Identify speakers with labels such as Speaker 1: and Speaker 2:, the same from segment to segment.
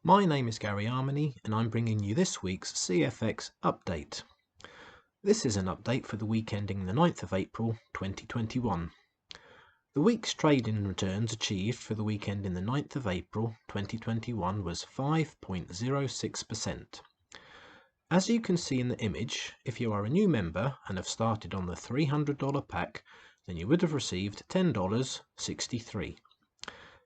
Speaker 1: My name is Gary Armony and I'm bringing you this week's CFX update. This is an update for the week ending the 9th of April 2021. The week's trading returns achieved for the week ending the 9th of April 2021 was 5.06%. As you can see in the image, if you are a new member and have started on the $300 pack, then you would have received $10.63.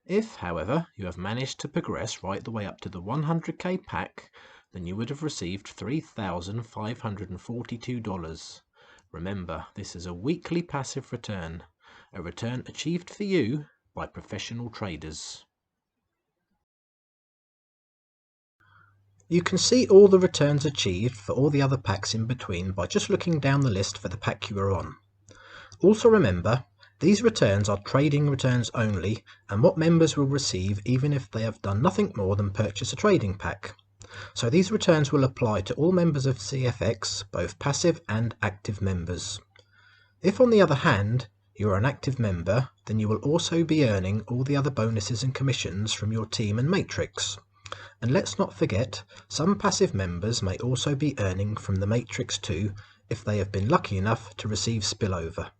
Speaker 1: If, however, you have managed to progress right the way up to the 100k pack, then you would have received $3,542. Remember, this is a weekly passive return, a return achieved for you by professional traders. You can see all the returns achieved for all the other packs in between by just looking down the list for the pack you are on. Also remember, these returns are trading returns only, and what members will receive even if they have done nothing more than purchase a trading pack. So these returns will apply to all members of CFX, both passive and active members. If on the other hand, you are an active member, then you will also be earning all the other bonuses and commissions from your team and matrix. And let's not forget, some passive members may also be earning from the matrix too, if they have been lucky enough to receive spillover.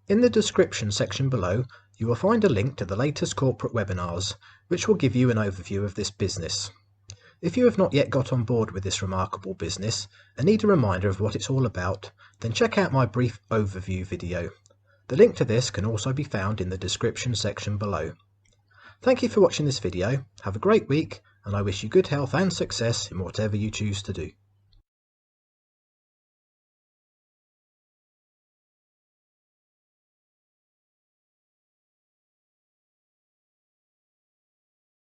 Speaker 1: In the description section below, you will find a link to the latest corporate webinars, which will give you an overview of this business. If you have not yet got on board with this remarkable business and need a reminder of what it's all about, then check out my brief overview video. The link to this can also be found in the description section below. Thank you for watching this video, have a great week, and I wish you good health and success in whatever you choose to do.